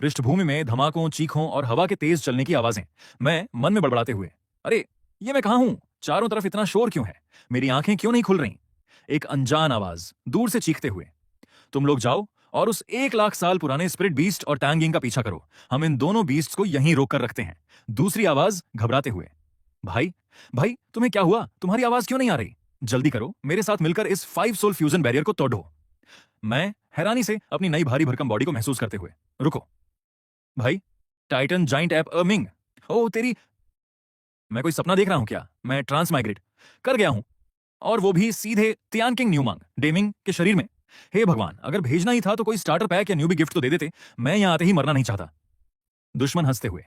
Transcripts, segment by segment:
पृष्ठभूमि में धमाकों, चीखों और हवा के तेज चलने की आवाजें। मैं मन में बड़बड़ाते हुए, अरे ये मैं कहाँ हूं? चारों तरफ इतना शोर क्यों है? मेरी आंखें क्यों नहीं खुल रही? एक अनजान आवाज दूर से चीखते हुए, तुम लोग जाओ और उस 1 लाख साल पुराने स्पिरिट बीस्ट और टैंगिंग का पीछा करो। हम इन दोनों बीस्ट को यहीं रोक कर रखते हैं। दूसरी आवाज घबराते हुए, भाई भाई तुम्हें क्या हुआ? तुम्हारी आवाज क्यों नहीं आ रही? जल्दी करो, मेरे साथ मिलकर इस 5 सोल फ्यूजन बैरियर को तोड़ो। मैं हैरानी से अपनी नई भारी भरकम बॉडी को महसूस करते हुए, रुको भाई, टाइटन जाइंट ऐप मिंग। ओ तेरी, मैं कोई सपना देख रहा हूं क्या? मैं ट्रांसमाइग्रेट कर गया हूं, और वो भी सीधे तियानकिंग न्यूमांग डेमिंग के शरीर में। हे भगवान, अगर भेजना ही था तो कोई स्टार्टर पैक या न्यूबी गिफ्ट तो दे देते। मैं यहां आते ही मरना नहीं चाहता। दुश्मन हंसते हुए,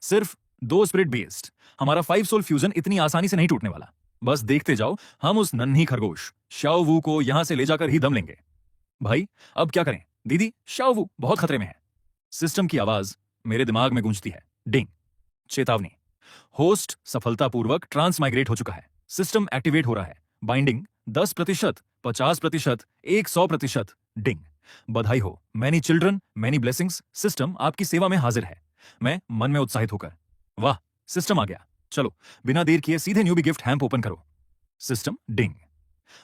सिर्फ 2 स्पिरिट बेस्ड, हमारा 5 सोल फ्यूजन इतनी आसानी से नहीं टूटने वाला। बस देखते जाओ, हम उस नन्ही खरगोश शाओ वू को यहां से ले जाकर ही दम लेंगे। भाई अब क्या करें? दीदी, शाओ वू बहुत खतरे में है। सिस्टम की आवाज मेरे दिमाग में गूंजती है, डिंग, चेतावनी। होस्ट सफलतापूर्वक ट्रांसमाइग्रेट हो चुका है। सिस्टम एक्टिवेट हो रहा है। बाइंडिंग 10%, 50%, 100%। डिंग, बधाई हो, many children many blessings. System आपकी सेवा में हाजिर है। मैं मन में उत्साहित होकर, वाह, सिस्टम आ गया। चलो बिना देर किए सीधे न्यूबी गिफ्ट हैम्प ओपन करो। सिस्टम, डिंग,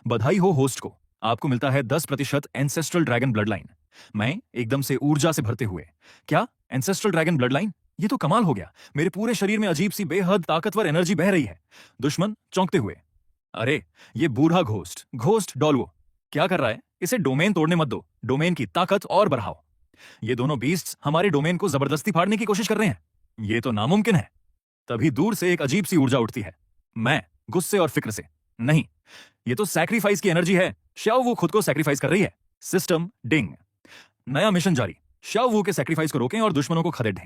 बधाई हो होस्ट को, आपको मिलता है 10% एंसेस्ट्रल ड्रैगन ब्लड लाइन। मैं एकदम से ऊर्जा से भरते हुए, क्या एंसेस्ट्रल ड्रैगन ब्लड लाइन? ये तो कमाल हो गया। मेरे पूरे शरीर में अजीब सी बेहद ताकतवर एनर्जी बह रही है। दुश्मन चौंकते हुए, अरे ये बूढ़ा घोस्ट घोस्ट डॉलवो क्या कर रहा है? इसे डोमेन तोड़ने मत दो, डोमेन की ताकत और बढ़ाओ। ये दोनों बीस्ट्स हमारे डोमेन को जबरदस्ती फाड़ने की कोशिश कर रहे हैं। ये तो नामुमकिन है। तभी दूर से एक अजीब सी ऊर्जा उठती है। मैं गुस्से और फिक्र से, नहीं, ये तो सैक्रिफाइस की एनर्जी है। शाओ वू खुद को सैक्रिफाइस कर रही है। सिस्टम, डिंग, नया मिशन जारी। शाओ वू के सैक्रिफाइस को रोकें और दुश्मनों को खदेड़ दें।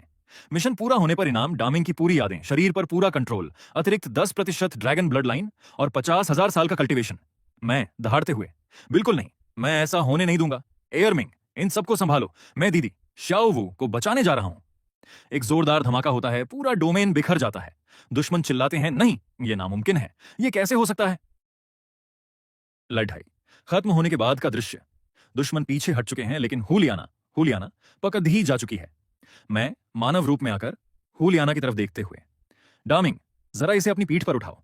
मिशन पूरा होने पर इनाम, डामिंग की पूरी यादें, शरीर पर पूरा कंट्रोल, अतिरिक्त 10% ड्रैगन ब्लड लाइन और 50,000 साल का कल्टीवेशन। मैं दहाड़ते हुए, बिल्कुल नहीं, मैं ऐसा होने नहीं दूंगा। एयरमिंग, इन सबको संभालो, मैं दीदी शाओ वू को बचाने जा रहा हूं। एक जोरदार धमाका होता है, पूरा डोमेन बिखर जाता है। दुश्मन चिल्लाते हैं, नहीं, यह नामुमकिन है, यह कैसे हो सकता है? लड़ाई खत्म होने के बाद का दृश्य। दुश्मन पीछे हट चुके हैं, लेकिन हुलियाना हुलियाना पकड़ ही जा चुकी है। मैं मानव रूप में आकर हुलियाना की तरफ देखते हुए, डार्मिंग, जरा इसे अपनी पीठ पर उठाओ।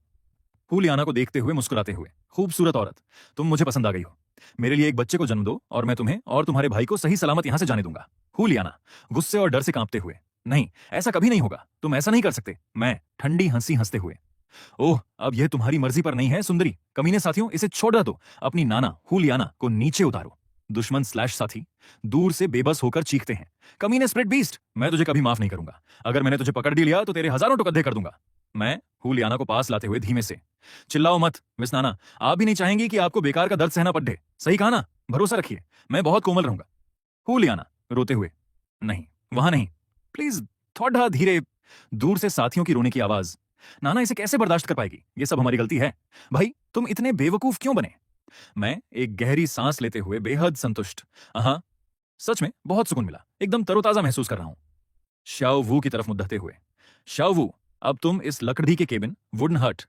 हुलियाना को देखते हुए मुस्कुराते हुए, खूबसूरत औरत, तुम मुझे पसंद आ गई हो। मेरे लिए एक बच्चे को जन्म दो और मैं तुम्हें और तुम्हारे भाई को सही सलामत यहां से जाने दूंगा। हुलियाना गुस्से और डर से कांपते हुए, नहीं, ऐसा कभी नहीं होगा, तुम ऐसा नहीं कर सकते। मैं ठंडी हंसी हंसते हुए, ओह, अब यह तुम्हारी मर्जी पर नहीं है सुंदरी। कमीने साथियों, इसे छोड़ दो, अपनी नाना हुलियाना को नीचे उतारो। दुश्मन स्लैश साथी दूर से बेबस होकर चीखते हैं, कमीने स्प्रिट बीस्ट, मैं तुझे कभी माफ नहीं करूंगा। अगर मैंने तुझे पकड़ भी लिया तो तेरे हजारों टुकड़े कर दूंगा। मैं हुलियाना को पास लाते हुए धीमे से, चिल्लाओ मत मिस नाना, आप भी नहीं चाहेंगी कि आपको बेकार का दर्द सहना पड़े, सही कहा ना? भरोसा रखिए, मैं बहुत कोमल रहूंगा। हुलियाना रोते हुए, नहीं, वहां नहीं, प्लीज, थोड़ा धीरे। दूर से साथियों की रोने की आवाज, नाना इसे कैसे बर्दाश्त कर पाएगी? ये सब हमारी गलती है। भाई तुम इतने बेवकूफ क्यों बने? मैं एक गहरी सांस लेते हुए बेहद संतुष्ट, हाँ, सच में बहुत सुकून मिला, एकदम तरोताजा महसूस कर रहा हूं। शाओ वू की तरफ मुद्दते हुए, शाओ वू, अब तुम इस लकड़ी के केबिन वुडन हट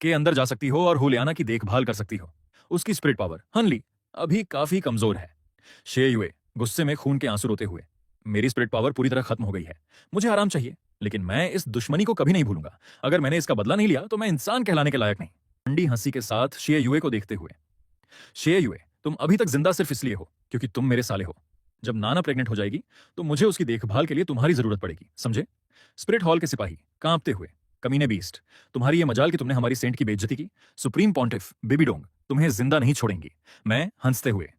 के अंदर जा सकती हो और हुलियाना की देखभाल कर सकती हो। उसकी स्पिरिट पावर हनली अभी काफी कमजोर है। शे युए गुस्से में खून के आंसू रोते हुए, मेरी स्पिरिट पावर पूरी तरह खत्म हो गई है, मुझे आराम चाहिए, लेकिन मैं इस दुश्मनी को कभी नहीं भूलूंगा। अगर मैंने इसका बदला नहीं लिया तो मैं इंसान कहलाने के लायक नहीं। ठंडी हंसी के साथ शे युए को देखते हुए, शे युए, तुम अभी तक जिंदा सिर्फ इसलिए हो क्योंकि तुम मेरे साले हो। जब नाना प्रेग्नेंट हो जाएगी तो मुझे उसकी देखभाल के लिए तुम्हारी जरूरत पड़ेगी, समझे? स्पिरिट हॉल के सिपाही कांपते हुए, कमीने बीस्ट, तुम्हारी ये मजाल कि तुमने हमारी सेंट की बेइज्जती की। सुप्रीम पॉन्टिफ बेबीडोंग तुम्हें जिंदा नहीं छोड़ेंगी। मैं हंसते हुए,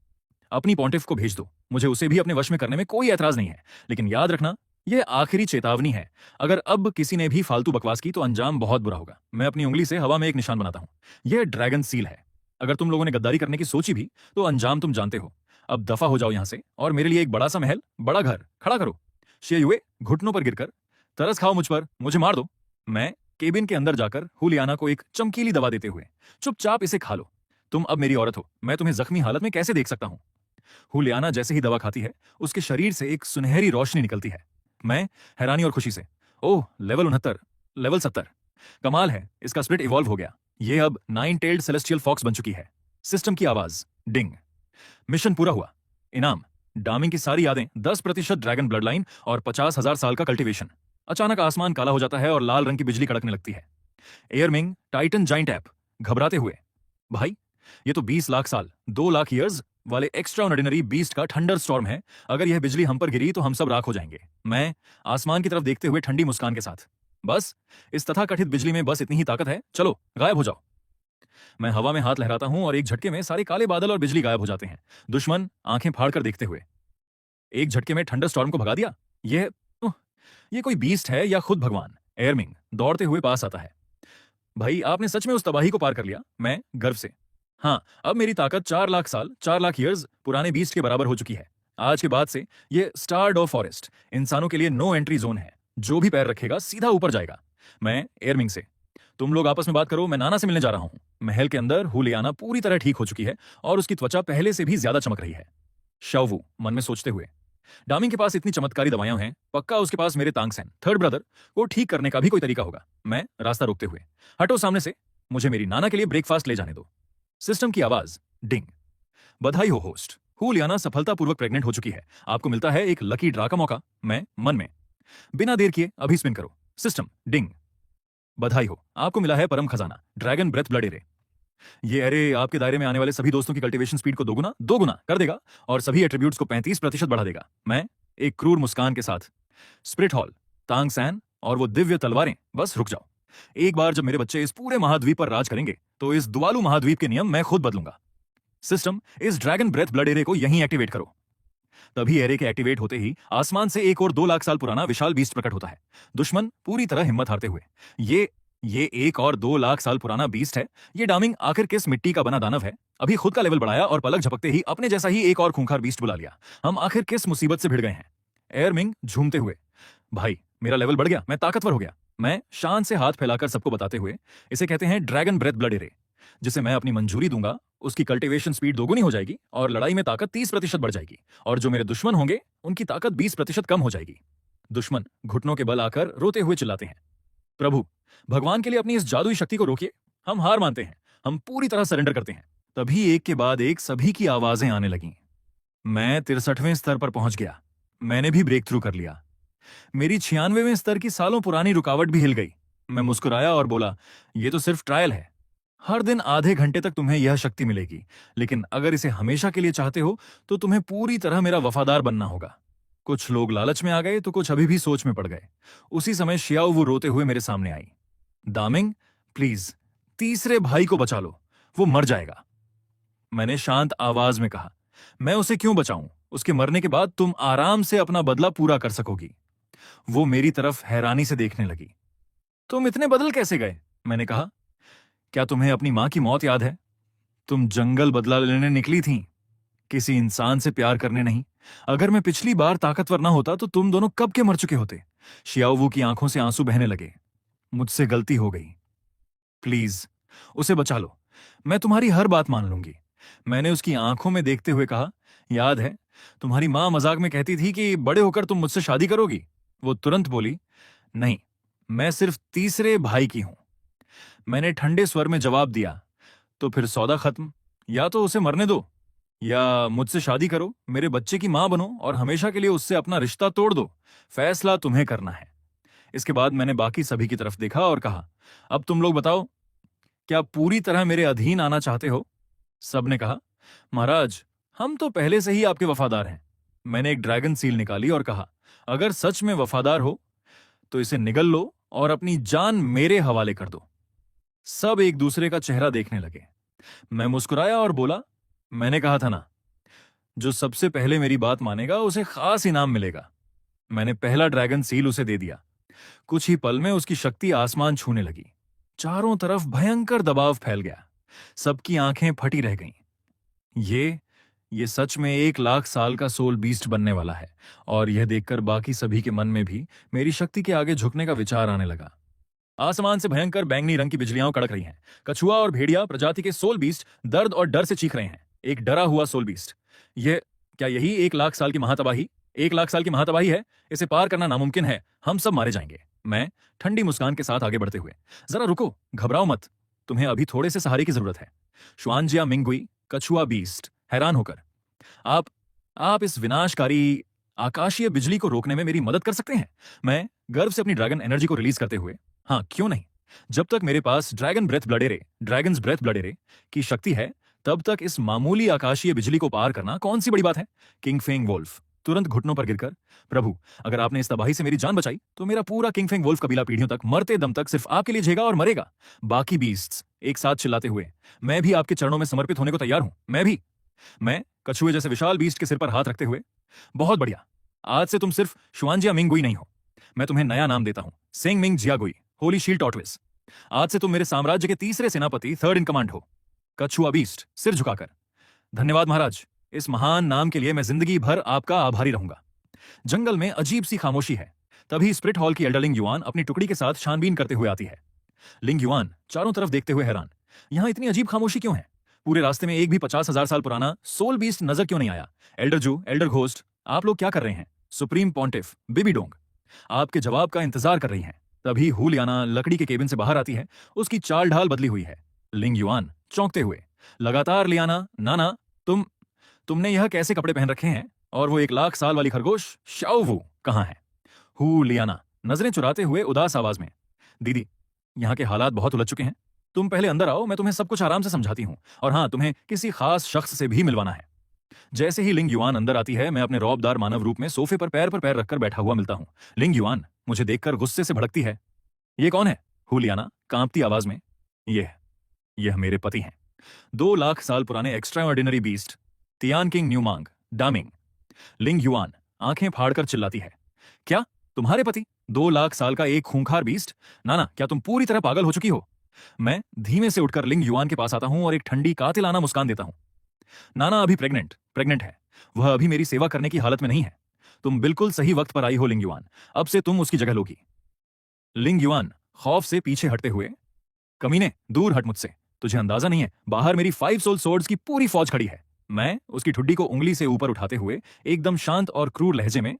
अपनी पॉन्टिफ को भेज दो, मुझे उसे भी अपने वश में करने में कोई ऐतराज नहीं है, लेकिन याद रखना, यह आखिरी चेतावनी है। अगर अब किसी ने भी फालतू बकवास की तो अंजाम बहुत बुरा होगा। मैं अपनी उंगली से हवा में एक निशान बनाता हूं, यह ड्रैगन सील है। अगर तुम लोगों ने गद्दारी करने की सोची भी तो अंजाम तुम जानते हो। अब दफा हो जाओ यहां से और मेरे लिए एक बड़ा सा महल, बड़ा घर खड़ा करो। शे युए घुटनों पर गिरकर, तरस खाओ मुझ पर, मुझे मार दो। मैं केबिन के अंदर जाकर हुलियाना को एक चमकीली दवा देते हुए, चुपचाप इसे खा लो, तुम अब मेरी औरत हो, मैं तुम्हें जख्मी हालत में कैसे देख सकता हूं? हुलियाना जैसे ही दवा खाती है, उसके शरीर से एक सुनहरी रोशनी निकलती है। मैं हैरानी और खुशी से, ओह, लेवल 69, लेवल 70, कमाल है, इसका स्प्लिट इवॉल्व हो गया, ये अब 9 टेल्ड सेलेस्टियल फॉक्स बन चुकी है। सिस्टम की आवाज, डिंग, मिशन पूरा हुआ, इनाम, डामिंग की सारी यादें, 10% ड्रैगन ब्लड लाइन और 50,000 साल का कल्टीवेशन। अचानक आसमान काला हो जाता है और लाल रंग की बिजली कड़कने लगती है। एयरमिंग टाइटन जाइंट ऐप घबराते हुए, भाई ये तो 20 लाख साल, 2 लाख ईयर्स वाले एक्स्ट्रा ऑर्डिनरी बीस्ट का थंडर स्टॉर्म है। अगर यह बिजली हम पर गिरी तो हम सब राख हो जाएंगे। मैं आसमान की तरफ देखते हुए ठंडी मुस्कान के साथ, बस इस तथाकथित बिजली में बस इतनी ही ताकत है, चलो गायब हो जाओ। मैं हवा में हाथ लहराता हूं और एक झटके में सारे काले बादल और बिजली गायब हो जाते हैं। दुश्मन आंखें फाड़कर देखते हुए, एक झटके में थंडर स्टॉर्म को भगा दिया। उह, ये कोई बीस्ट है या खुद भगवान? एयरमिंग दौड़ते हुए पास आता है। भाई आपने सच में उस तबाही को पार कर लिया। मैं गर्व से, हाँ, अब मेरी ताकत 4 लाख साल, 4 लाख ईयर्स पुराने बीस्ट के बराबर हो चुकी है। आज के बाद से ये स्टार डॉ फॉरेस्ट इंसानों के लिए नो एंट्री जोन है। जो भी पैर रखेगा सीधा ऊपर जाएगा। मैं एयरमिंग से, तुम लोग आपस में बात करो, मैं नाना से मिलने जा रहा हूं। महल के अंदर हुलियाना पूरी तरह ठीक हो चुकी है और उसकी त्वचा पहले से भी ज्यादा चमक रही है। शवू मन में सोचते हुए, डामिंग के पास इतनी चमत्कारी दवाइयां हैं, पक्का उसके पास मेरे तांगसेन थर्ड ब्रदर को ठीक करने का भी कोई तरीका होगा। मैं रास्ता रोकते हुए, हटो सामने से, मुझे मेरी नाना के लिए ब्रेकफास्ट ले जाने दो। सिस्टम की आवाज, डिंग। बधाई हो होस्ट, हुलियाना सफलतापूर्वक प्रेग्नेंट हो चुकी है। आपको मिलता है एक लकी ड्रा का मौका। मैं मन में, बिना देर किए अभी स्पिन करो। सिस्टम, डिंग। बधाई हो, आपको मिला है परम खजाना, ड्रैगन ब्रेथ ब्लड एरे। ये एरे आपके दायरे में आने वाले सभी दोस्तों की कल्टीवेशन स्पीड को दोगुना कर देगा और सभी एट्रीब्यूट्स को 35% बढ़ा देगा। मैं एक क्रूर मुस्कान के साथ, स्पिरिट हॉल, तांग सैन और वो दिव्य तलवारें, बस रुक जाओ। एक बार जब मेरे बच्चे इस पूरे महाद्वीप पर राज करेंगे तो इस दुआलू महाद्वीप के नियम मैं खुद बदलूंगा। सिस्टम, इस ड्रैगन ब्रेथ ब्लड एरे को यहीं एक्टिवेट करो। तभी एरे के एक्टिवेट होते ही आसमान से एक और 2 लाख साल पुराना विशाल बीस्ट प्रकट होता है। दुश्मन पूरी तरह हिम्मत हारते हुए, ये एक और 2 लाख साल पुराना बीस्ट है। ये डामिंग आखिर किस मिट्टी का बना दानव है? अभी खुद का लेवल बढ़ाया और पलक झपकते ही अपने जैसा ही एक और खूंखार बीस्ट बुला लिया। हम आखिर किस मुसीबत से भिड़ गए हैं? एयरमिंग झूमते हुए, भाई मेरा लेवल बढ़ गया, मैं ताकतवर हो गया। मैं शान से हाथ फैलाकर सबको बताते हुए, इसे कहते हैं ड्रैगन ब्रेथ ब्लड एरे। जिसे मैं अपनी मंजूरी दूंगा, उसकी कल्टीवेशन स्पीड दोगुनी हो जाएगी और लड़ाई में ताकत 30% बढ़ जाएगी। और जो मेरे दुश्मन होंगे उनकी ताकत 20% कम हो जाएगी। दुश्मन घुटनों के बल आकर रोते हुए चिल्लाते हैं, प्रभु भगवान के लिए अपनी इस जादुई शक्ति को रोकिए, हम हार मानते हैं, हम पूरी तरह सरेंडर करते हैं। तभी एक के बाद एक सभी की आवाजें आने लगीं। मैं 63वें स्तर पर पहुंच गया। मैंने भी ब्रेक थ्रू कर लिया। मेरी 96वें स्तर की सालों पुरानी रुकावट भी हिल गई। मैं मुस्कुराया और बोला, ये तो सिर्फ ट्रायल है। हर दिन आधे घंटे तक तुम्हें यह शक्ति मिलेगी, लेकिन अगर इसे हमेशा के लिए चाहते हो तो तुम्हें पूरी तरह मेरा वफादार बनना होगा। कुछ लोग लालच में आ गए तो कुछ अभी भी सोच में पड़ गए। उसी समय शियाओ वो रोते हुए मेरे सामने आई। दामिंग, प्लीज तीसरे भाई को बचा लो, वो मर जाएगा। मैंने शांत आवाज में कहा, मैं उसे क्यों बचाऊं? उसके मरने के बाद तुम आराम से अपना बदला पूरा कर सकोगी। वो मेरी तरफ हैरानी से देखने लगी। तुम इतने बदल कैसे गए? मैंने कहा, क्या तुम्हें अपनी मां की मौत याद है? तुम जंगल बदला लेने निकली थीं, किसी इंसान से प्यार करने नहीं। अगर मैं पिछली बार ताकतवर ना होता तो तुम दोनों कब के मर चुके होते। शियाओवू की आंखों से आंसू बहने लगे। मुझसे गलती हो गई, प्लीज उसे बचा लो, मैं तुम्हारी हर बात मान लूंगी। मैंने उसकी आंखों में देखते हुए कहा, याद है तुम्हारी मां मजाक में कहती थी कि बड़े होकर तुम मुझसे शादी करोगी? वो तुरंत बोली, नहीं, मैं सिर्फ तीसरे भाई की हूं। मैंने ठंडे स्वर में जवाब दिया, तो फिर सौदा खत्म, या तो उसे मरने दो या मुझसे शादी करो, मेरे बच्चे की मां बनो और हमेशा के लिए उससे अपना रिश्ता तोड़ दो। फैसला तुम्हें करना है। इसके बाद मैंने बाकी सभी की तरफ देखा और कहा, अब तुम लोग बताओ, क्या पूरी तरह मेरे अधीन आना चाहते हो? सबने कहा, महाराज हम तो पहले से ही आपके वफादार हैं। मैंने एक ड्रैगन सील निकाली और कहा, अगर सच में वफादार हो तो इसे निगल लो और अपनी जान मेरे हवाले कर दो। सब एक दूसरे का चेहरा देखने लगे। मैं मुस्कुराया और बोला, मैंने कहा था ना, जो सबसे पहले मेरी बात मानेगा उसे खास इनाम मिलेगा। मैंने पहला ड्रैगन सील उसे दे दिया। कुछ ही पल में उसकी शक्ति आसमान छूने लगी। चारों तरफ भयंकर दबाव फैल गया। सबकी आंखें फटी रह गईं। ये सच में 1 लाख साल का सोल बीस्ट बनने वाला है। और यह देखकर बाकी सभी के मन में भी मेरी शक्ति के आगे झुकने का विचार आने लगा। आसमान से भयंकर बैंगनी रंग की बिजलियां कड़क रही हैं। कछुआ और भेड़िया प्रजाति के सोल बीस्ट दर्द और डर से चीख रहे हैं। एक डरा हुआ सोल बीस्ट। क्या यही 1 लाख साल की महातबाही? 1 लाख साल की महातबाही है। इसे पार करना नामुमकिन है। हम सब मारे जाएंगे। मैं ठंडी मुस्कान के साथ आगे बढ़ते हुए, जरा रुको, घबराओ मत, तुम्हें अभी थोड़े से सहारे की जरूरत है। श्वानजिया मिंगुई, कछुआ बीस्ट हैरान होकर, आप इस विनाशकारी आकाशीय बिजली को रोकने में मेरी मदद कर सकते हैं। मैं गर्व से अपनी ड्रैगन एनर्जी को रिलीज करते हुए, हाँ क्यों नहीं, जब तक मेरे पास ड्रैगन्स ब्रेथ ब्लडेरे की शक्ति है, तब तक इस मामूली आकाशीय बिजली को पार करना कौन सी बड़ी बात है। किंग फेंग वोल्फ तुरंत घुटनों पर गिरकर, प्रभु अगर आपने इस तबाही से मेरी जान बचाई तो मेरा पूरा किंग फेंग वोल्फ कबीला पीढ़ियों तक मरते दम तक सिर्फ आपके लिए झेगा और मरेगा। बाकी बीस्ट्स एक साथ चिल्लाते हुए, मैं भी आपके चरणों में समर्पित होने को तैयार हूं, मैं भी। मैं कछुए जैसे विशाल बीस्ट के सिर पर हाथ रखते हुए, बहुत बढ़िया, आज से तुम सिर्फ शुआंजिया मिंगुई नहीं हो, मैं तुम्हें नया नाम देता हूं, सेंग मिंग जियागुई, होली शील्ड टॉर्टविस। आज से तुम मेरे साम्राज्य के तीसरे सेनापति, थर्ड इन कमांड हो। कछुआ बीस्ट सिर झुकाकर, धन्यवाद महाराज, इस महान नाम के लिए मैं जिंदगी भर आपका आभारी रहूंगा। जंगल में अजीब सी खामोशी है। तभी स्प्रिट हॉल की एल्डर लिंग युआन अपनी टुकड़ी के साथ छानबीन करते हुए आती है। लिंग युआन चारों तरफ देखते हुए हैरान, यहां इतनी अजीब खामोशी क्यों है? पूरे रास्ते में एक भी 50,000 साल पुराना सोल बीस्ट नजर क्यों नहीं आया? एल्डर जू, एल्डर घोस्ट, आप लोग क्या कर रहे हैं? सुप्रीम पॉन्टिफ बिबी डोंग आपके जवाब का इंतजार कर रही हैं। तभी हुलियाना लकड़ी के केबिन से बाहर आती है। उसकी चाल ढाल बदली हुई है। लिंग युआन चौंकते हुए, लगातार लियाना, नाना, तुमने यह कैसे कपड़े पहन रखे हैं? और वो 1,00,000 साल वाली खरगोश शाओ वू कहां है? हुलियाना नजरें चुराते हुए उदास आवाज में, दीदी यहां के हालात बहुत उलझ चुके हैं, तुम पहले अंदर आओ, मैं तुम्हें सब कुछ आराम से समझाती हूं। और हां, तुम्हें किसी खास शख्स से भी मिलवाना है। जैसे ही लिंग युआन अंदर आती है, मैं अपने रौबदार मानव रूप में सोफे पर पैर रखकर बैठा हुआ मिलता हूं। लिंग युआन मुझे देखकर गुस्से से भड़कती है। ये कौन है? हुलियाना कांपती आवाज में, यह मेरे पति हैं, 2,00,000 साल पुराने extraordinary beast, Tian Qing Niumang Daming. Ling Yuan आंखें फाड़कर चिल्लाती है, क्या तुम्हारे पति? 2,00,000 साल का एक खूंखार बीस्ट? नाना, क्या तुम पूरी तरह पागल हो चुकी हो? मैं धीमे से उठकर लिंग युआन के पास आता हूं और एक ठंडी कातिलाना मुस्कान देता हूं। नाना अभी प्रेग्नेंट है, वह अभी मेरी सेवा करने की हालत में नहीं है। तुम बिल्कुल सही वक्त पर आई हो लिंग युआन, अब से तुम उसकी जगह लोगी। लिंग युआन खौफ से पीछे हटते हुए, कमीने दूर हट मुझसे, तुझे अंदाजा नहीं है, बाहर मेरी 5 सोल सोर्ड्स की पूरी फौज खड़ी है। मैं उसकी ठुड्डी को उंगली से ऊपर उठाते हुए एकदम शांत और क्रूर लहजे में,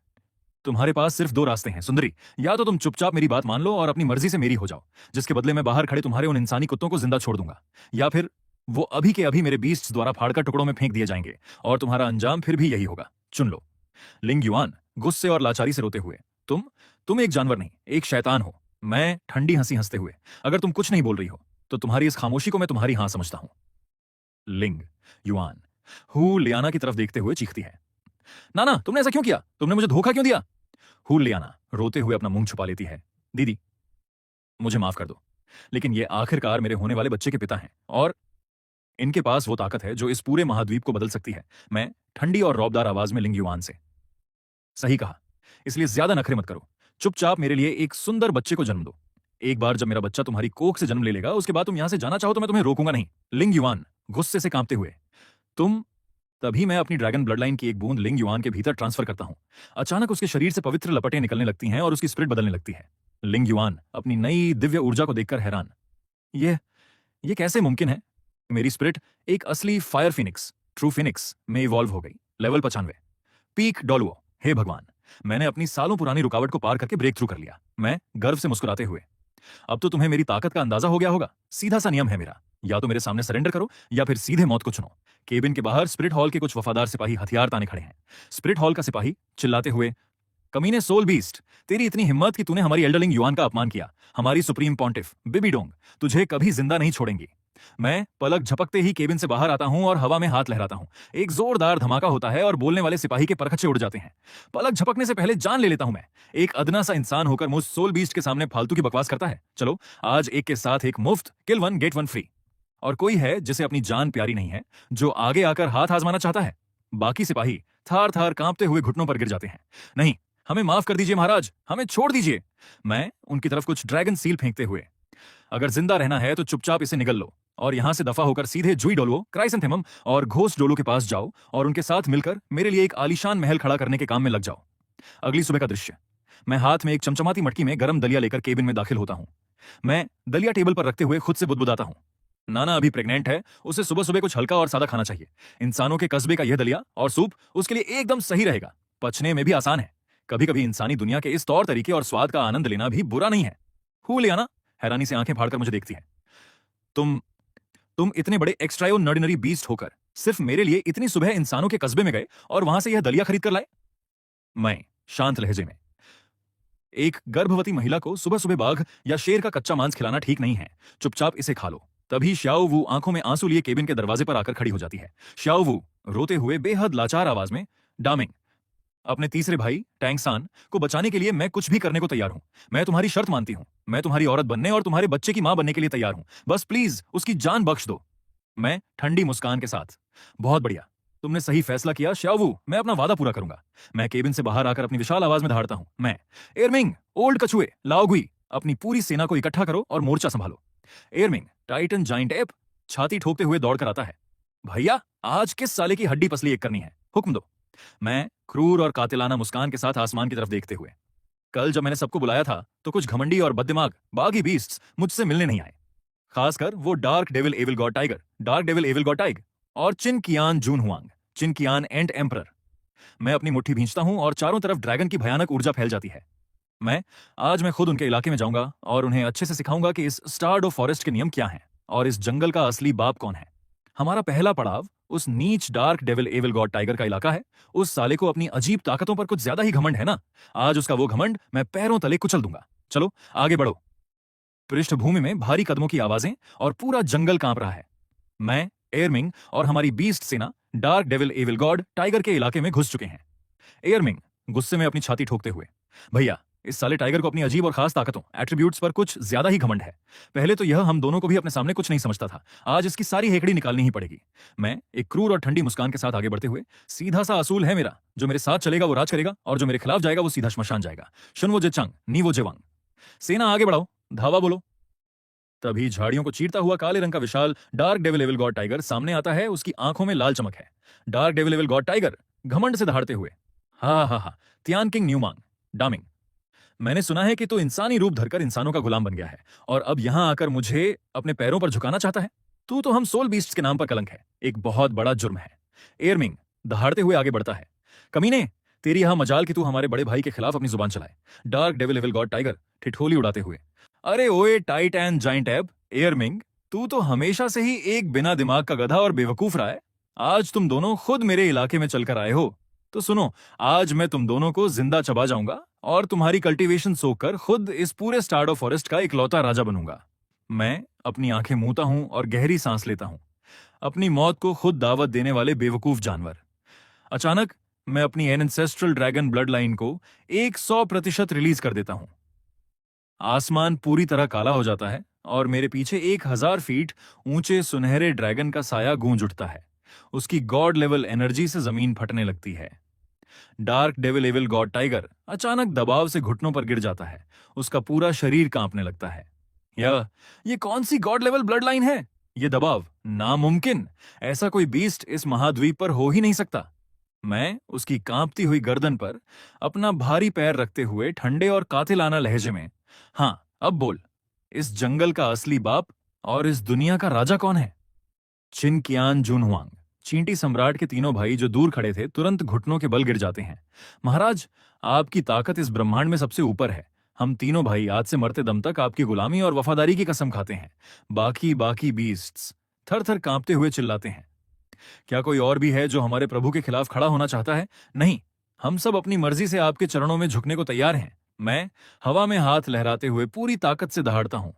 तुम्हारे पास सिर्फ 2 रास्ते हैं सुंदरी, या तो तुम चुपचाप मेरी बात मान लो और अपनी मर्जी से मेरी हो जाओ, जिसके बदले मैं बाहर खड़े तुम्हारे उन इंसानी कुत्तों को जिंदा छोड़ दूंगा, या फिर वो अभी के अभी मेरे बीस्ट्स द्वारा फाड़कर टुकड़ों में फेंक दिए जाएंगे और तुम्हारा अंजाम फिर भी यही होगा, चुन लो। लिंग युआन गुस्से और लाचारी से रोते हुए, तुम एक जानवर नहीं, एक शैतान हो। मैं ठंडी हंसी हंसते हुए, अगर तुम कुछ नहीं बोल रही हो तो तुम्हारी इस खामोशी को मैं तुम्हारी हां समझता हूं। लिंग युआन हुलियाना की तरफ देखते हुए चीखती है, नाना तुमने ऐसा क्यों किया? तुमने मुझे धोखा क्यों दिया? हुलियाना रोते हुए अपना मुंह छुपा लेती है, दीदी मुझे माफ कर दो, लेकिन ये आखिरकार मेरे होने वाले बच्चे के पिता हैं और इनके पास वो ताकत है जो इस पूरे महाद्वीप को बदल सकती है। मैं ठंडी और रौबदार आवाज में लिंग युआन से, सही कहा, इसलिए ज्यादा नखरे मत करो, चुपचाप मेरे लिए एक सुंदर बच्चे को जन्म दो। एक बार जब मेरा बच्चा तुम्हारी कोख से जन्म ले लेगा, उसके बाद तुम यहां से जाना चाहो तो मैं तुम्हें रोकूंगा नहीं। लिंग युआन गुस्से से कांपते हुए, तभी मैं अपनी ड्रैगन ब्लडलाइन की एक बूंद लिंग युआन के भीतर ट्रांसफर करता हूं। अचानक उसके शरीर से पवित्र लपटें निकलने लगती हैं और उसकी स्पिरिट बदलने लगती है। लिंग युआन अपनी नई दिव्य ऊर्जा को देखकर हैरान, ये कैसे मुमकिन है? मेरी स्पिरिट एक असली फायर फिनिक्स, ट्रू फिनिक्स में इवॉल्व हो गई। Level 95, peak डॉलुओ। हे भगवान, मैंने अपनी सालों पुरानी रुकावट को पार करके ब्रेक थ्रू कर लिया। मैं गर्व से मुस्कुराते हुए, अब तो तुम्हें मेरी ताकत का अंदाजा हो गया होगा। सीधा सा नियम है मेरा, या तो मेरे सामने सरेंडर करो या फिर सीधे मौत को चुनो। केबिन के बाहर स्पिरिट हॉल के कुछ वफादार सिपाही हथियार ताने खड़े हैं। स्पिरिट हॉल का सिपाही चिल्लाते हुए, कमीने सोल बीस्ट, तेरी इतनी हिम्मत कि तूने हमारी एल्डरलिंग युआन का अपमान किया। हमारी सुप्रीम पॉन्टिफ बिबी डोंग तुझे कभी जिंदा नहीं छोड़ेंगी। मैं पलक झपकते ही केबिन से बाहर आता हूं और हवा में हाथ लहराता हूं। एक जोरदार धमाका होता है और बोलने वाले सिपाही के परखचे उड़ जाते हैं। पलक झपकने से पहले जान ले लेता हूं मैं। एक अदना सा इंसान होकर मुझ सोल बीस्ट के सामने फालतू की बकवास करता है। चलो आज एक के साथ एक मुफ्त, किल 1 गेट 1 फ्री। और कोई है जिसे अपनी जान प्यारी नहीं है, जो आगे आकर हाथ आजमाना चाहता है? बाकी सिपाही थार थार कांपते हुए घुटनों पर गिर जाते हैं। नहीं, हमें माफ कर दीजिए महाराज, हमें छोड़ दीजिए। मैं उनकी तरफ कुछ ड्रैगन सील फेंकते हुए, अगर जिंदा रहना है तो चुपचाप इसे निगल लो और यहां से दफा होकर सीधे जुई डोलवो, क्राइसेंथेमम और घोस्ट डोलो के पास जाओ और उनके साथ मिलकर मेरे लिए एक आलीशान महल खड़ा करने के काम में लग जाओ। अगली सुबह का दृश्य, मैं हाथ में एक चमचमाती मटकी में गर्म दलिया लेकर केबिन में दाखिल होता हूं। मैं दलिया टेबल पर रखते हुए खुद से बुदबुदाता हूं, नाना अभी प्रेग्नेंट है, उसे सुबह सुबह कुछ हल्का और सादा खाना चाहिए। इंसानों के कस्बे का यह दलिया और सूप उसके लिए एकदम सही रहेगा, पचने में भी आसान है। कभी कभी इंसानी दुनिया के इस तौर तरीके और स्वाद का आनंद लेना भी बुरा नहीं है। हुलियाना हैरानी से आंखें फाड़कर मुझे देखती है। तुम इतने बड़े एक्स्ट्राऑर्डिनरी बीस्ट होकर सिर्फ मेरे लिए इतनी सुबह इंसानों के कस्बे में गए और वहां से यह दलिया खरीद कर लाए? मैं शांत लहजे में, एक गर्भवती महिला को सुबह सुबह बाघ या शेर का कच्चा मांस खिलाना ठीक नहीं है। चुपचाप इसे खा लो। तभी श्याओ वू आंखों में आंसू लिए केबिन के दरवाजे पर आकर खड़ी हो जाती है। श्याओ वू रोते हुए बेहद लाचार आवाज में, डामिंग, अपने तीसरे भाई टैंग सान को बचाने के लिए मैं कुछ भी करने को तैयार हूं। मैं तुम्हारी शर्त मानती हूं। मैं तुम्हारी औरत बनने और तुम्हारे बच्चे की मां बनने के लिए तैयार हूं। बस प्लीज उसकी जान बख्श दो। मैं ठंडी मुस्कान के साथ, बहुत बढ़िया, तुमने सही फैसला किया श्यावू, मैं अपना वादा पूरा करूंगा। मैं केबिन से बाहर आकर अपनी विशाल आवाज में दहाड़ता हूं, मैं, एयरमिंग, ओल्ड कछुए, लाओगुई, अपनी पूरी सेना को इकट्ठा करो और मोर्चा संभालो। एयरमिंग टाइटन जाइंट एप छाती ठोकते हुए दौड़कर आता है। भैया, आज किस साले की हड्डी पसली एक करनी है, हुक्म दो। मैं क्रूर और कातिलाना मुस्कान के साथ आसमान की तरफ देखते हुए, कल जब मैंने सबको बुलाया था तो कुछ घमंडी और बददिमाग बागी बीस्ट्स मुझसे मिलने नहीं आए, खासकर वो dark devil evil god tiger, dark devil evil god tiger और Qin Qian Jun Huang, Qin Qian and emperor. मैं अपनी मुट्ठी भींचता हूं और चारों तरफ ड्रैगन की भयानक ऊर्जा फैल जाती है। आज मैं खुद उनके इलाके में जाऊंगा और उन्हें अच्छे से सिखाऊंगा कि इस स्टारडो फॉरेस्ट के नियम क्या हैं और इस जंगल का असली बाप कौन है। हमारा पहला पड़ाव उस नीच dark devil evil god tiger का इलाका है। उस साले को अपनी अजीब ताकतों पर कुछ ज्यादा ही घमंड है ना। आज उसका वो घमंड मैं पैरों तले कुचल दूंगा। चलो आगे बढ़ो। पृष्ठभूमि में भारी कदमों की आवाजें और पूरा जंगल कांप रहा है। मैं, एयरमिंग और हमारी बीस्ट सेना dark devil evil god tiger के इलाके में घुस चुके हैं। एयरमिंग गुस्से में अपनी छाती ठोकते हुए, भैया, इस साले टाइगर को अपनी अजीब और खास ताकतों, एट्रीब्यूट्स पर कुछ ज्यादा ही घमंड है। पहले तो यह हम दोनों को भी अपने सामने कुछ नहीं समझता था। आज इसकी सारी हेकड़ी निकालनी ही पड़ेगी। मैं एक क्रूर और ठंडी मुस्कान के साथ आगे बढ़ते हुए, सीधा सा असूल है मेरा, जो मेरे साथ चलेगा वो राज करेगा और जो मेरे खिलाफ जाएगा वो सीधा श्मशान जाएगा। शुनवो जे चंग, नीवो जे वांग। सेना आगे बढ़ाओ, धावा बोलो। तभी झाड़ियों को चीरता हुआ काले रंग का विशाल dark devil evil god tiger सामने आता है। उसकी आंखों में लाल चमक है। Dark devil evil god tiger घमंड से दहाड़ते हुए, हा हा हा, तियान किंग न्यूमांग, डामिंग, मैंने सुना है कि तू इंसानी रूप धरकर इंसानों का गुलाम बन गया है और अब यहां आकर मुझे अपने पैरों पर झुकाना चाहता है। तू तो हम सोल बीस्ट्स के नाम पर कलंक है, एक बहुत बड़ा जुर्म है। एयरमिंग दहाड़ते हुए आगे बढ़ता है, कमीने, तेरी यहां मजाल कि तू हमारे बड़े भाई के खिलाफ अपनी जुबान चलाए। Dark devil evil god tiger ठिठोली उड़ाते हुए, अरे ओए टाइट एंड जाइंट एब, एयरमिंग, तू तो हमेशा से ही एक बिना दिमाग का गधा और बेवकूफ रहा है। आज तुम दोनों खुद मेरे इलाके में चलकर आए हो, तो सुनो, आज मैं तुम दोनों को जिंदा चबा जाऊंगा और तुम्हारी कल्टीवेशन सोकर खुद इस पूरे स्टारडो फॉरेस्ट का इकलौता राजा बनूंगा। मैं अपनी आंखें मूता हूं और गहरी सांस लेता हूं, अपनी मौत को खुद दावत देने वाले बेवकूफ जानवर। अचानक मैं अपनी एंसेस्ट्रल ड्रैगन ब्लड लाइन को 100% रिलीज कर देता हूं। आसमान पूरी तरह काला हो जाता है और मेरे पीछे 1000 फीट ऊंचे सुनहरे ड्रैगन का साया गूंज उठता है। उसकी गॉड लेवल एनर्जी से जमीन फटने लगती है। Dark devil evil god tiger अचानक दबाव से घुटनों पर गिर जाता है। उसका पूरा शरीर कांपने लगता है। ये कौन सी गॉड लेवल ब्लड लाइन है? ये दबाव नामुमकिन, ऐसा कोई बीस्ट इस महाद्वीप पर हो ही नहीं सकता। मैं उसकी कांपती हुई गर्दन पर अपना भारी पैर रखते हुए ठंडे और कातिलाना लहजे में, हाँ, अब बोल, इस जंगल का असली बाप और इस दुनिया का राजा कौन है? चिन कियान जून हुआंग, चींटी सम्राट के तीनों भाई जो दूर खड़े थे तुरंत घुटनों के बल गिर जाते हैं। महाराज, आपकी ताकत इस ब्रह्मांड में सबसे ऊपर है। हम तीनों भाई आज से मरते दम तक आपकी गुलामी और वफादारी की कसम खाते हैं। बाकी बीस्ट्स थर थर कांपते हुए चिल्लाते हैं, क्या कोई और भी है जो हमारे प्रभु के खिलाफ खड़ा होना चाहता है? नहीं, हम सब अपनी मर्जी से आपके चरणों में झुकने को तैयार हैं। मैं हवा में हाथ लहराते हुए पूरी ताकत से दहाड़ता हूं,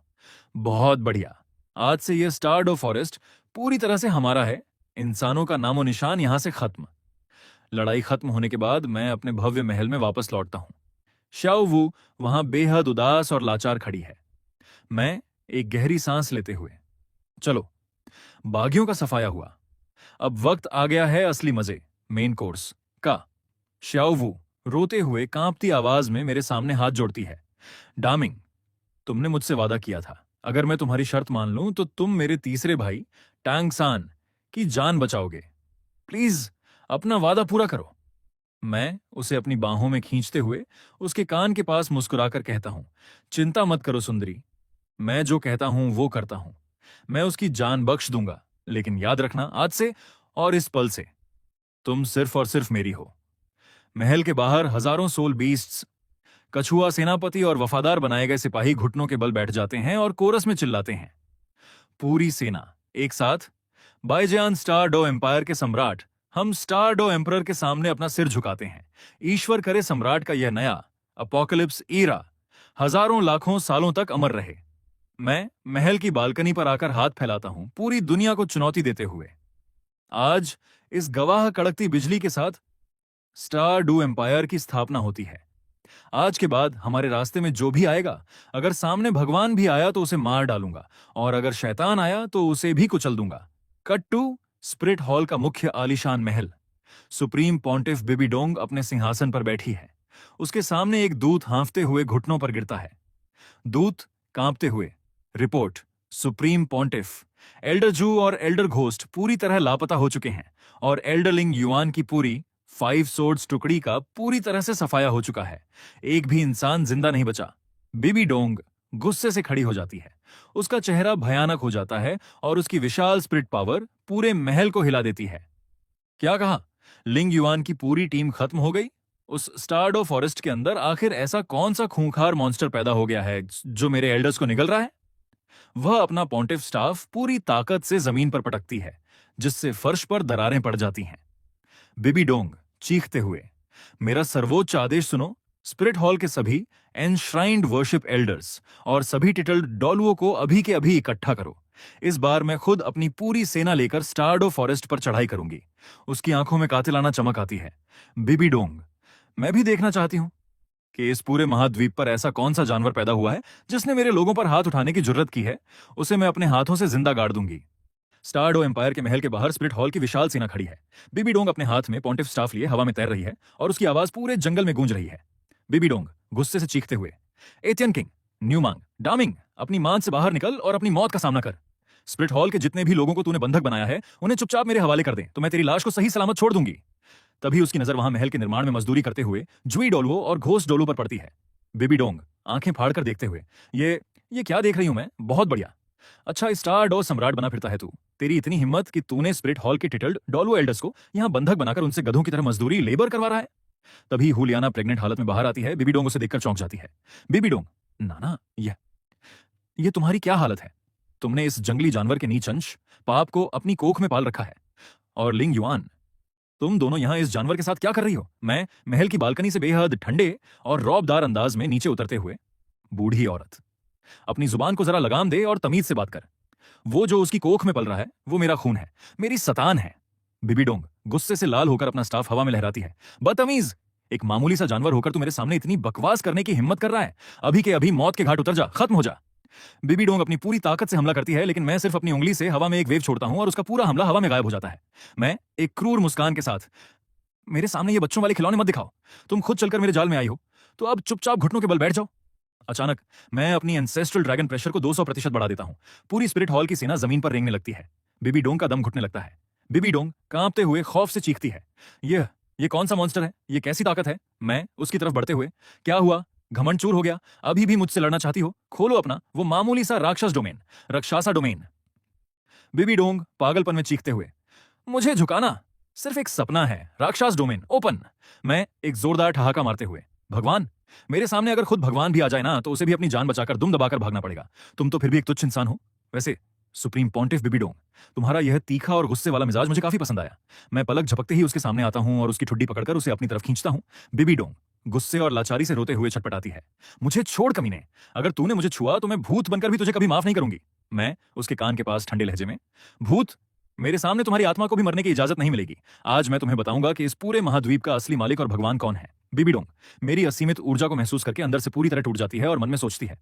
बहुत बढ़िया, आज से यह स्टारडो फॉरेस्ट पूरी तरह से हमारा है। इंसानों का नामो निशान यहां से खत्म। लड़ाई खत्म होने के बाद मैं अपने भव्य महल में वापस लौटता हूं। श्याओ वू वहां बेहद उदास और लाचार खड़ी है। मैं एक गहरी सांस लेते हुए, चलो, बागियों का सफाया हुआ, अब वक्त आ गया है असली मजे, मेन कोर्स का। श्याओ वू रोते हुए कांपती आवाज में मेरे सामने हाथ जोड़ती है, डामिंग, तुमने मुझसे वादा किया था, अगर मैं तुम्हारी शर्त मान लूं तो तुम मेरे तीसरे भाई टांग सान की जान बचाओगे। प्लीज अपना वादा पूरा करो। मैं उसे अपनी बाहों में खींचते हुए उसके कान के पास मुस्कुराकर कहता हूं, चिंता मत करो सुंदरी, मैं जो कहता हूं वो करता हूं। मैं उसकी जान बख्श दूंगा, लेकिन याद रखना, आज से और इस पल से तुम सिर्फ और सिर्फ मेरी हो। महल के बाहर हजारों सोल बीस्ट्स, कछुआ सेनापति और वफादार बनाए गए सिपाही घुटनों के बल बैठ जाते हैं और कोरस में चिल्लाते हैं। पूरी सेना एक साथ, बाइजेन स्टारडो एम्पायर के सम्राट, हम स्टारडो एम्परर के सामने अपना सिर झुकाते हैं। ईश्वर करे सम्राट का यह नया अपोकलिप्स ईरा हजारों लाखों सालों तक अमर रहे। मैं महल की बालकनी पर आकर हाथ फैलाता हूं, पूरी दुनिया को चुनौती देते हुए। आज इस गवाह कड़कती बिजली के साथ स्टारडू एम्पायर की स्थापना होती है। आज के बाद हमारे रास्ते में जो भी आएगा, अगर सामने भगवान भी आया तो उसे मार डालूंगा, और अगर शैतान आया तो उसे भी कुचल दूंगा। कट टू स्प्रिट हॉल का मुख्य आलीशान महल। सुप्रीम पॉन्टिफ बिबिडोंग अपने सिंहासन पर बैठी है। उसके सामने एक दूत हांफते हुए घुटनों पर गिरता है। दूत कांपते हुए, रिपोर्ट, सुप्रीम पॉन्टिफ, एल्डर जू और एल्डर घोस्ट पूरी तरह लापता हो चुके हैं, और एल्डरलिंग युआन की पूरी 5 सोर्ड्स टुकड़ी का पूरी तरह से सफाया हो चुका है। एक भी इंसान जिंदा नहीं बचा। बिबिडोंग गुस्से से खड़ी हो जाती है। उसका चेहरा भयानक हो जाता है और उसकी विशाल स्पिरिट पावर पूरे महल को हिला देती है। क्या कहा? लिंग युआन की पूरी टीम खत्म हो गई? उस स्टारडो फॉरेस्ट के अंदर आखिर ऐसा कौन सा खूंखार मॉन्स्टर पैदा हो गया है जो मेरे एल्डर्स को निगल रहा है? वह अपना पॉन्टिफ स्टाफ पूरी ताकत से जमीन पर पटकती है, जिससे फर्श पर दरारें पड़ जाती हैं। बिबिडोंग चीखते हुए, मेरा सर्वोच्च आदेश सुनो। स्पिरिट हॉल के सभी एनश्राइंड वर्शिप एल्डर्स और सभी टिटल्ड डॉलुओं को अभी के अभी इकट्ठा करो। इस बार मैं खुद अपनी पूरी सेना लेकर स्टारडो फॉरेस्ट पर चढ़ाई करूंगी। उसकी आंखों में कातिलाना चमक आती है। बिबिडोंग, मैं भी देखना चाहती हूं कि इस पूरे महाद्वीप पर ऐसा कौन सा जानवर पैदा हुआ है जिसने मेरे लोगों पर हाथ उठाने की जुर्रत की है। उसे मैं अपने हाथों से जिंदा गाड़ दूंगी। स्टारडो एम्पायर के महल के बाहर स्पिरिट हॉल की विशाल सेना खड़ी है। बिबिडोंग अपने हाथ में पॉन्टिफ स्टाफ लिए हवा में तैर रही है और उसकी आवाज पूरे जंगल में गूंज रही है। बिबिडोंग गुस्से से चीखते हुए, एथियन किंग, न्यूमांग, डामिंग, अपनी मान से बाहर निकल और अपनी मौत का सामना कर। स्पिरिट हॉल के जितने भी लोगों को तूने बंधक बनाया है, उन्हें चुपचाप मेरे हवाले कर दे, तो मैं तेरी लाश को सही सलामत छोड़ दूंगी। तभी उसकी नजर वहां महल के निर्माण में मजदूरी करते हुए जुई डोलवो और घोस्ट डोलो पर पड़ती है। बिबिडोंग आंखें फाड़कर देखते हुए, ये क्या देख रही हूं मैं? बहुत बढ़िया। अच्छा, स्टारडो सम्राट बना फिरता है तू। तेरी इतनी हिम्मत कि तूने स्पिरिट हॉल के टिटल्ड डॉलवो एल्डर्स को यहां बंधक बनाकर उनसे गधों की तरह मजदूरी लेबर करवा रहा है। तभी हुलियाना प्रेग्नेंट हालत में बाहर आती है। बिबिडोंग उसे देखकर चौंक जाती है। बिबिडोंग, नाना, ये तुम्हारी क्या हालत है? तुमने इस जंगली जानवर के नीच अंश पाप को अपनी कोख में पाल रखा है। और लिंग युआन, तुम दोनों यहां इस जानवर के साथ क्या कर रही हो? मैं महल की बालकनी से बेहद ठंडे और रौबदार अंदाज में नीचे उतरते हुए, बूढ़ी औरत, अपनी जुबान को जरा लगाम दे और तमीज से बात कर। वो जो उसकी कोख में पल रहा है वो मेरा खून है, मेरी सतान है। बिबिडोंग गुस्से से लाल होकर अपना स्टाफ हवा में लहराती है। बदतमीज, एक मामूली सा जानवर होकर तू मेरे सामने इतनी बकवास करने की हिम्मत कर रहा है? अभी के अभी मौत के घाट उतर जा, खत्म हो जा। बिबिडोंग अपनी पूरी ताकत से हमला करती है, लेकिन मैं सिर्फ अपनी उंगली से हवा में एक वेव छोड़ता हूं और उसका पूरा हमला हवा में गायब हो जाता है। मैं एक क्रूर मुस्कान के साथ, मेरे सामने ये बच्चों वाले खिलौने मत दिखाओ। तुम खुद चलकर मेरे जाल में आई हो, तो अब चुपचाप घुटनों के बल बैठ जाओ। अचानक मैं अपनी एंसेस्ट्रल ड्रैगन प्रेशर को 200% बढ़ा देता हूं। पूरी स्पिरिट हॉल की सेना जमीन पर रेंगने लगती है। बिबिडोंग का दम घुटने लगता है। बिबिडोंग कांपते हुए खौफ से चीखती है, ये कौन सा मॉन्स्टर है? ये कैसी ताकत है? मैं उसकी तरफ बढ़ते हुए, क्या हुआ? घमंड चूर हो गया? अभी भी मुझसे लड़ना चाहती हो? खोलो अपना वो मामूली सा राक्षस डोमेन, रक्षासा डोमेन। बिबिडोंग पागलपन में चीखते हुए, मुझे झुकाना सिर्फ एक सपना है। राक्षस डोमेन ओपन। मैं एक जोरदार ठहाका मारते हुए, भगवान, मेरे सामने अगर खुद भगवान भी आ जाए ना, तो उसे भी अपनी जान बचाकर दुम दबाकर भागना पड़ेगा। तुम तो फिर भी एक तुच्छ इंसान हो। वैसे सुप्रीम पॉन्टिफ बिबिडोंग, तुम्हारा यह तीखा और गुस्से वाला मिजाज मुझे काफी पसंद आया। मैं पलक झपकते ही उसके सामने आता हूं और उसकी ठुड्डी पकड़कर उसे अपनी तरफ खींचता हूं। बिबिडोंग गुस्से और लाचारी से रोते हुए छटपटाती है, मुझे छोड़ कमीने, अगर तूने मुझे छुआ तो मैं भूत बनकर भी तुझे कभी माफ नहीं करूंगी। मैं उसके कान के पास ठंडे लहजे में, भूत, मेरे सामने तुम्हारी आत्मा को भी मरने की इजाजत नहीं मिलेगी। आज मैं तुम्हें बताऊंगा कि इस पूरे महाद्वीप का असली मालिक और भगवान कौन है। बिबिडोंग मेरी असीमित ऊर्जा को महसूस करके अंदर से पूरी तरह टूट जाती है और मन में सोचती है,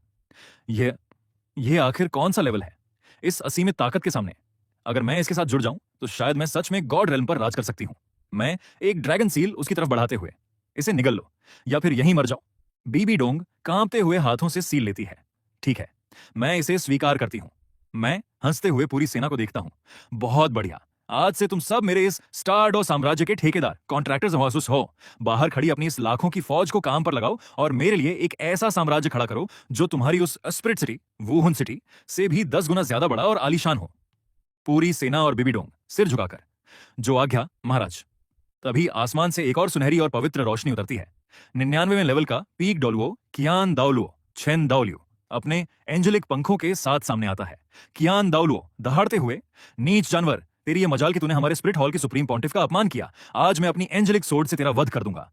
यह आखिर कौन सा लेवल है इस असीमित ताकत के सामने? अगर मैं इसके साथ जुड़ जाऊं तो शायद मैं सच में गॉड रेल्म पर राज कर सकती हूं। मैं एक ड्रैगन सील उसकी तरफ बढ़ाते हुए, इसे निगल लो या फिर यहीं मर जाओ। बिबिडोंग कांपते हुए हाथों से सील लेती है। ठीक है, मैं इसे स्वीकार करती हूं। मैं हंसते हुए पूरी सेना को देखता हूं। बहुत बढ़िया, आज से तुम सब मेरे इस स्टारडो साम्राज्य के ठेकेदार, कॉन्ट्रैक्टर्स महसूस हो। बाहर खड़ी अपनी इस लाखों की फौज को काम पर लगाओ और मेरे लिए एक ऐसा साम्राज्य खड़ा करो जो तुम्हारी उस स्पिरिट सिटी, वुहुन सिटी से भी 10 गुना ज्यादा बड़ा और आलीशान हो। पूरी सेना और बिबिडोंग सिर झुकाकर, जो आज्ञा महाराज। तभी आसमान से एक और सुनहरी और पवित्र रोशनी उतरती है। 99वें लेवल का पीक डोलवो कियान दाउलुओ छेन दाउलियो अपने एंजेलिक पंखों के साथ सामने आता है। कियान दाउलुओ दहाड़ते हुए, नीच जानवर, तेरी ये मजाल कि तूने हमारे स्प्लिट हॉल के सुप्रीम पॉन्टिफ का अपमान किया। आज मैं अपनी एंजेलिक सोर्ड से तेरा वध कर दूंगा।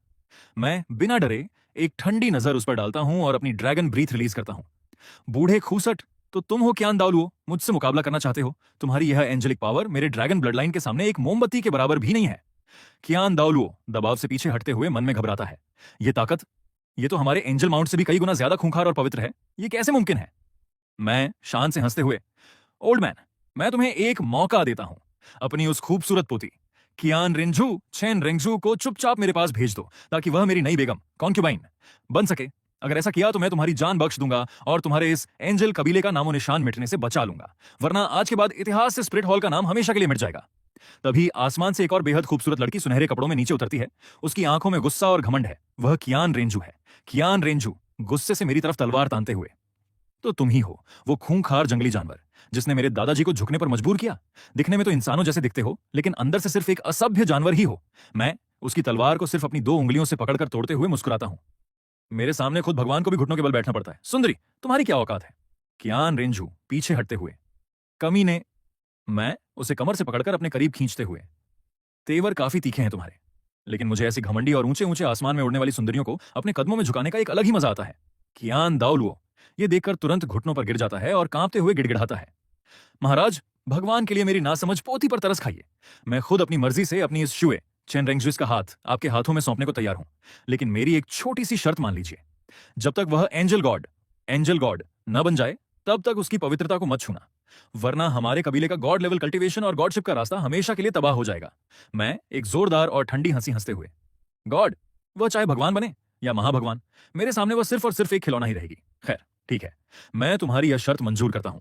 मैं बिना डरे एक ठंडी नजर उस पर डालता हूं और अपनी ड्रैगन ब्रीथ रिलीज करता हूं। बूढ़े खूसट, तो तुम हो क्यान दावलुओ, मुझसे मुकाबला करना चाहते हो? तुम्हारी यह एंजेलिक पावर मेरे ड्रैगन ब्लड लाइन के सामने एक मोमबत्ती के बराबर भी नहीं है। कियान दावलुओ दबाव से पीछे हटते हुए मन में घबराता है। ये ताकत, ये तो हमारे एंजल माउंट से भी कई गुना ज्यादा खूंखार और पवित्र है। ये कैसे मुमकिन है? मैं शान से हंसते हुए, ओल्ड मैन, मैं तुम्हें एक मौका देता हूं। अपनी उस खूबसूरत पोती कियान रिंझू चेन रिंझू को चुपचाप मेरे पास भेज दो, ताकि वह मेरी नई बेगम कॉन्क्यूबाइन बन सके। अगर ऐसा किया तो मैं तुम्हारी जान बख्श दूंगा और तुम्हारे इस एंजल कबीले का नामो निशान मिटने से बचा लूंगा, वरना आज के बाद इतिहास से स्प्लिट हॉल का नाम हमेशा के लिए मिट जाएगा। तभी आसमान से एक और बेहद खूबसूरत लड़की सुनहरे कपड़ों में नीचे उतरती है। उसकी आंखों में गुस्सा और घमंड है। वह कियान रेंजू है। कियान रेंजू, गुस्से से मेरी तरफ तलवार तानते हुए, तो तुम ही हो वो खूंखार जंगली जानवर जिसने मेरे दादाजी को झुकने पर मजबूर किया। दिखने में तो इंसानों जैसे दिखते हो, लेकिन अंदर से सिर्फ एक असभ्य जानवर ही हो। मैं उसकी तलवार को सिर्फ अपनी 2 उंगलियों से पकड़कर तोड़ते हुए मुस्कुराता हूं। मेरे सामने खुद भगवान को भी घुटनों के बल बैठना पड़ता है। सुंदरी, तुम्हारी क्या औकात है? कियान रेंजू पीछे हटते हुए, कमीने। मैं उसे कमर से पकड़कर अपने करीब खींचते हुए, तेवर काफी तीखे हैं तुम्हारे, लेकिन मुझे ऐसी घमंडी और ऊंचे ऊंचे आसमान में उड़ने वाली सुंदरियों को अपने कदमों में झुकाने का एक अलग ही मजा आता है। कियान दावलुओ ये देखकर तुरंत घुटनों पर गिर जाता है और कांपते हुए गिड़गिड़ाता है, महाराज, भगवान के लिए मेरी नासमझ पोती पर तरस खाइए। मैं खुद अपनी मर्जी से अपनी इस शुए चेनरेंगजुइस का हाथ आपके हाथों में सौंपने को तैयार हूं, लेकिन मेरी एक छोटी सी शर्त मान लीजिए। जब तक वह एंजल गॉड न बन जाए, तब तक उसकी पवित्रता को मत छूना, वरना हमारे कबीले का गॉड लेवल कल्टीवेशन और गॉडशिप का रास्ता हमेशा के लिए तबाह हो जाएगा। मैं एक जोरदार और ठंडी हंसी हंसते हुए, गॉड, वह चाहे भगवान बने या महाभगवान, मेरे सामने वह सिर्फ और सिर्फ एक खिलौना ही रहेगी। खैर ठीक है, मैं तुम्हारी यह शर्त मंजूर करता हूं।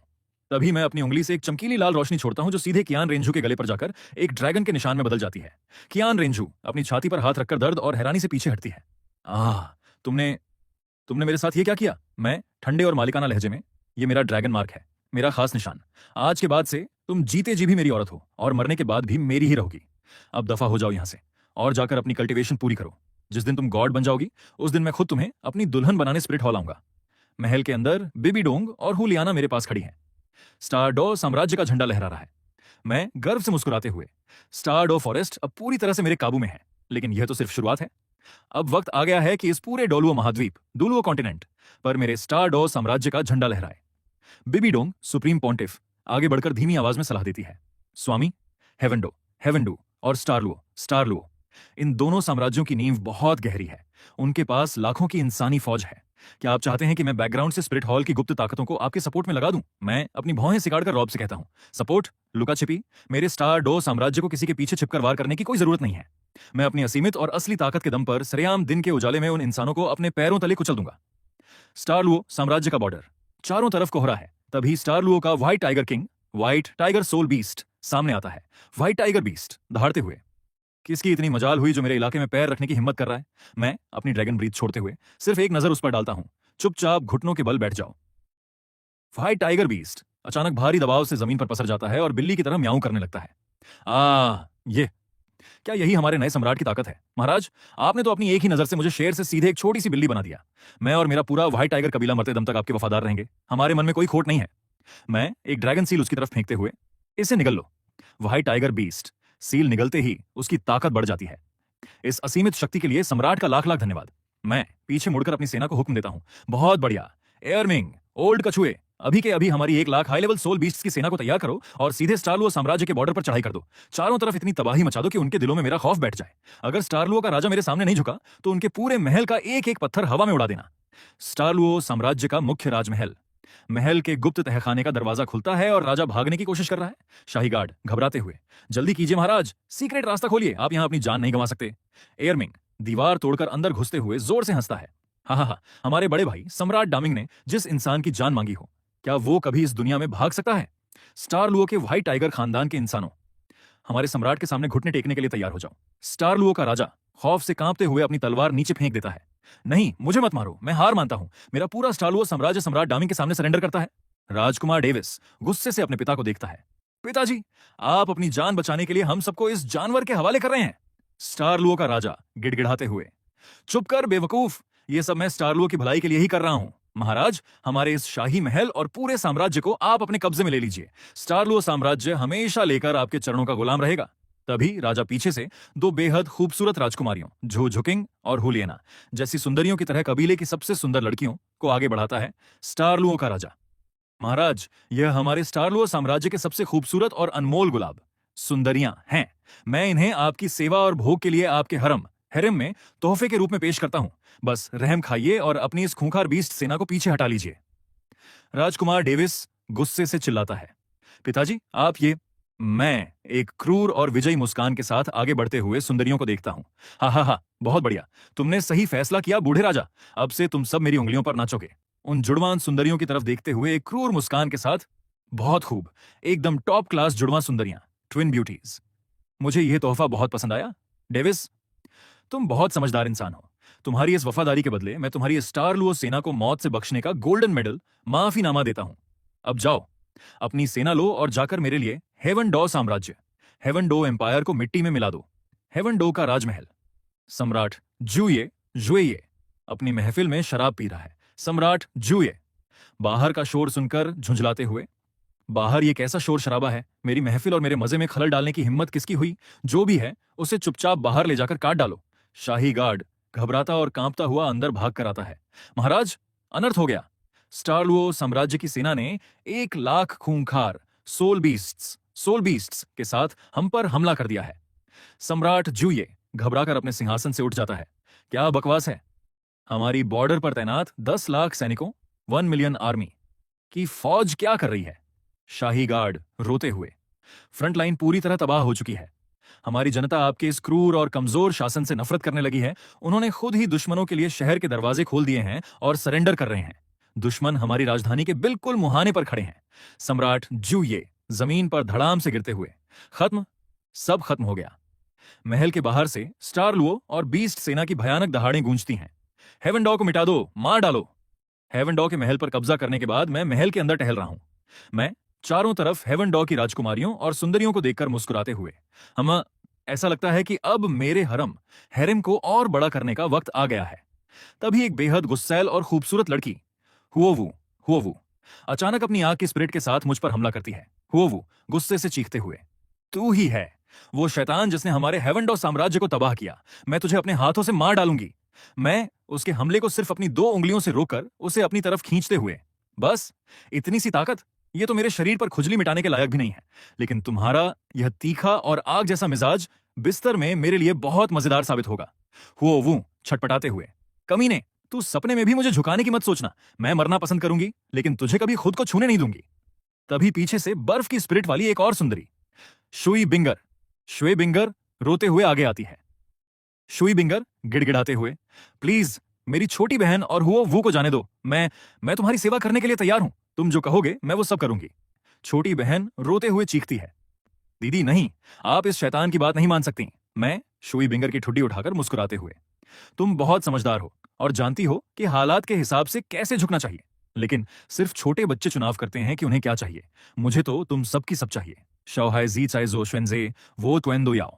तभी मैं अपनी उंगली से एक चमकीली लाल रोशनी छोड़ता हूं जो सीधे कियान रेंजू के गले पर जाकर एक ड्रैगन के निशान में बदल जाती है। कियान रेंजू अपनी छाती पर हाथ रखकर दर्द और हैरानी से पीछे हटती है। आह, तुमने तुमने मेरे साथ ये क्या किया? मैं ठंडे और मालिकाना लहजे में, ये मेरा ड्रैगन मार्क है, मेरा खास निशान। आज के बाद से तुम जीते जी भी मेरी औरत हो और मरने के बाद भी मेरी ही रहोगी। अब दफा हो जाओ यहां से और जाकर अपनी कल्टीवेशन पूरी करो। जिस दिन तुम गॉड बन जाओगी, उस दिन मैं खुद तुम्हें अपनी दुल्हन बनाने स्प्लिट हॉल आऊंगा। महल के अंदर बेबी डोंग और हुलियाना मेरे पास खड़ी हैं। स्टारडो साम्राज्य का झंडा लहरा रहा है। मैं गर्व से मुस्कुराते हुए, स्टारडो फॉरेस्ट अब पूरी तरह से मेरे काबू में है, लेकिन यह तो सिर्फ शुरुआत है। अब वक्त आ गया है कि इस पूरे डोलुओ महाद्वीप, डुलुओ कॉन्टिनेंट पर मेरे स्टारडो साम्राज्य का झंडा लहराए। बिबी डोंग सुप्रीम पॉन्टिफ आगे बढ़कर धीमी आवाज में सलाह देती है, स्वामी, हेवेंडू और स्टारलुओ, इन दोनों साम्राज्यों की नींव बहुत गहरी है। उनके पास लाखों की इंसानी फौज है। क्या आप चाहते हैं कि मैं बैकग्राउंड से स्प्लिट हॉल की गुप्त ताकतों को आपके सपोर्ट में लगा दूं? मैं अपनी भौहें सिकाड़कर रॉब से कहता हूं, सपोर्ट, लुका छिपी, मेरे स्टारडो साम्राज्य को किसी के पीछे छिपकर वार करने की कोई जरूरत नहीं है। मैं अपनी असीमित और असली ताकत के दम पर सरेआम दिन के उजाले में उन इंसानों को अपने पैरों तले कुचल दूंगा। स्टारलुओ साम्राज्य का बॉर्डर चारों तरफ कोहरा है। तभी स्टारलुओ का white tiger king, white tiger soul beast सामने आता है। व्हाइट टाइगर बीस्ट दहाड़ते हुए, किसकी इतनी मजाल हुई जो मेरे इलाके में पैर रखने की हिम्मत कर रहा है? मैं अपनी ड्रैगन ब्रीथ छोड़ते हुए सिर्फ एक नजर उस पर डालता हूं, चुपचाप घुटनों के बल बैठ जाओ। व्हाइट टाइगर बीस्ट अचानक भारी दबाव से जमीन पर पसर जाता है और बिल्ली की तरह म्याऊं करने लगता है। ये क्या यही हमारे नए सम्राट की ताकत है? महाराज, आपने तो अपनी एक ही नजर से मुझे शेर से सीधे एक छोटी सी बिल्ली बना दिया। मैं और मेरा पूरा व्हाइट टाइगर कबीला मरते दम तक आपके वफादार रहेंगे। हमारे मन में कोई खोट नहीं है। मैं एक ड्रैगन सील उसकी तरफ फेंकते हुए, इसे निगल लो। व्हाइट टाइगर बीस्ट सील निगलते ही उसकी ताकत बढ़ जाती है। इस असीमित शक्ति के लिए सम्राट का लाख लाख धन्यवाद। मैं पीछे मुड़कर अपनी सेना को हुक्म देता हूं, बहुत बढ़िया, एयरमिंग, ओल्ड कछुए, अभी के अभी हमारी 1 lakh high level soul beasts की सेना को तैयार करो और सीधे स्टारलुओ साम्राज्य के बॉर्डर पर चढ़ाई कर दो। चारों तरफ इतनी तबाही मचा दो कि उनके दिलों में मेरा खौफ बैठ जाए। अगर स्टारलुओ का राजा मेरे सामने नहीं झुका तो उनके पूरे महल का एक एक पत्थर हवा में उड़ा देना। स्टारलुओ साम्राज्य का मुख्य राजमहल, महल के गुप्त तहखाने का दरवाजा खुलता है और राजा भागने की कोशिश कर रहा है। शाही गार्ड घबराते हुए, जल्दी कीजिए महाराज, सीक्रेट रास्ता खोलिए, आप यहां अपनी जान नहीं गंवा सकते। एयरमिंग दीवार तोड़कर अंदर घुसते हुए जोर से हंसता है, हा, हमारे बड़े भाई सम्राट डामिंग ने जिस इंसान की जान मांगी हो, क्या वो कभी इस दुनिया में भाग सकता है? स्टारलुओ के व्हाइट टाइगर खानदान के इंसानों, हमारे सम्राट के सामने घुटने टेकने के लिए तैयार हो जाओ। स्टारलुओ का राजा खौफ से कांपते हुए अपनी तलवार नीचे फेंक देता है। नहीं, मुझे मत मारो, मैं हार मानता हूं। मेरा पूरा स्टारलुओ साम्राज्य सम्राट डामिंग के सामने सरेंडर करता है। राजकुमार डेविस गुस्से से अपने पिता को देखता है, पिताजी, आप अपनी जान बचाने के लिए हम सबको इस जानवर के हवाले कर रहे हैं। स्टारलुओ का राजा गिड़गिड़ाते हुए, चुप कर बेवकूफ, ये सब मैं स्टारलुओ की भलाई के लिए ही कर रहा हूं। महाराज, हमारे इस शाही महल और पूरे साम्राज्य को आप अपने कब्जे में ले लीजिए। स्टारलुओ साम्राज्य हमेशा लेकर आपके चरणों का गुलाम रहेगा। तभी राजा पीछे से दो बेहद खूबसूरत राजकुमारियों झू झुकिंग और हुलियना जैसी सुंदरियों की तरह कबीले की सबसे सुंदर लड़कियों को आगे बढ़ाता है स्टारलुओ का राजा। महाराज, यह हमारे स्टारलुओ साम्राज्य के सबसे खूबसूरत और अनमोल गुलाब सुंदरियां हैं। मैं इन्हें आपकी सेवा और भोग के लिए आपके हेरेम में तोहफे के रूप में पेश करता हूं। बस रहम खाइए और अपनी इस खूंखार बीस्ट सेना को पीछे हटा लीजिए। राजकुमार डेविस गुस्से से चिल्लाता है, पिताजी आप ये। मैं एक क्रूर और विजयी मुस्कान के साथ आगे बढ़ते हुए सुंदरियों को देखता हूं। हा हा हा, बहुत बढ़िया, तुमने सही फैसला किया बूढ़े राजा। अब से तुम सब मेरी उंगलियों पर नाचोगे। उन जुड़वां सुंदरियों की तरफ देखते हुए एक क्रूर मुस्कान के साथ, बहुत खूब, एकदम टॉप क्लास जुड़वां सुंदरियां, ट्विन ब्यूटीज। मुझे यह तोहफा बहुत पसंद आया डेविस। तुम बहुत समझदार इंसान हो। तुम्हारी इस वफादारी के बदले मैं तुम्हारी स्टारलुओ सेना को मौत से बख्शने का गोल्डन मेडल माफीनामा देता हूं। अब जाओ, अपनी सेना लो और जाकर मेरे लिए हेवन डॉ साम्राज्य, हेवन डो एम्पायर को मिट्टी में मिला दो। हेवन डो का राजमहल। सम्राट जूये जुए अपनी महफिल में शराब पी रहा है। सम्राट जूये बाहर का शोर सुनकर झुंझलाते हुए, बाहर ये कैसा शोर शराबा है? मेरी महफिल और मेरे मजे में खलल डालने की हिम्मत किसकी हुई? जो भी है उसे चुपचाप बाहर ले जाकर काट डालो। शाही गार्ड घबराता और कांपता हुआ अंदर भाग कर आता है। महाराज, अनर्थ हो गया। स्टारलुओ साम्राज्य की सेना ने 1,00,000 खूंखार सोल बीस्ट्स के साथ हम पर हमला कर दिया है। सम्राट जूये घबराकर अपने सिंहासन से उठ जाता है। क्या बकवास है? हमारी बॉर्डर पर तैनात 10 लाख सैनिकों, 1 मिलियन आर्मी की फौज क्या कर रही है? शाही गार्ड रोते हुए, फ्रंट लाइन पूरी तरह तबाह हो चुकी है। हमारी जनता आपके इस क्रूर और कमजोर शासन से नफरत करने लगी है। उन्होंने खुद ही दुश्मनों के लिए शहर के दरवाजे खोल दिए हैं और सरेंडर कर रहे हैं। दुश्मन हमारी राजधानी के बिल्कुल मुहाने पर खड़े हैं। सम्राट जूये जमीन पर धड़ाम से गिरते हुए, खत्म, सब खत्म हो गया। महल के बाहर से स्टारलुओ और बीस्ट सेना की भयानक दहाड़ें गूंजती हैं। हेवन डॉ को मिटा दो, मार डालो। हेवन डॉ के महल पर कब्जा करने के बाद मैं महल के अंदर टहल रहा हूं। मैं चारों तरफ हेवन डॉ की राजकुमारियों और सुंदरियों को देखकर मुस्कुराते हुए, हम ऐसा लगता है कि अब मेरे हेरेम को और बड़ा करने का वक्त आ गया है। तभी एक बेहद गुस्सैल और खूबसूरत लड़की हुओवू अचानक अपनी आग की स्पिरिट के साथ मुझ पर हमला करती है। हुओवू गुस्से से चीखते हुए, तू ही है वो शैतान जिसने हमारे हेवन डॉ साम्राज्य को तबाह किया। मैं तुझे अपने हाथों से मार डालूंगी। मैं उसके हमले को सिर्फ अपनी 2 उंगलियों से रोककर उसे अपनी तरफ खींचते हुए, बस इतनी सी ताकत, ये तो मेरे शरीर पर खुजली मिटाने के लायक भी नहीं है। लेकिन तुम्हारा यह तीखा और आग जैसा मिजाज बिस्तर में मेरे लिए बहुत मजेदार साबित होगा। हुओवू छटपटाते हुए, कमीने, तू सपने में भी मुझे झुकाने की मत सोचना। मैं मरना पसंद करूंगी लेकिन तुझे कभी खुद को छूने नहीं दूंगी। तभी पीछे से बर्फ की स्पिरिट वाली एक और सुंदरी, श्वे बिंगर रोते हुए आगे आती है। शुई बिंगर गिड़गिड़ाते हुए, प्लीज मेरी छोटी बहन और हुओवू को जाने दो। मैं तुम्हारी सेवा करने के लिए तैयार हूं। तुम जो कहोगे मैं वो सब करूंगी। छोटी बहन रोते हुए चीखती है, दीदी नहीं, आप इस शैतान की बात नहीं मान सकती। मैं शुई बिंगर की ठुड्डी उठाकर मुस्कुराते हुए, तुम बहुत समझदार हो और जानती हो कि हालात के हिसाब से कैसे झुकना चाहिए। लेकिन सिर्फ छोटे बच्चे चुनाव करते हैं कि उन्हें क्या चाहिए। मुझे तो तुम सबकी सब चाहिए। शाओहाई जी चाइ जो श्वेनजे वो त्वेंदो याओ।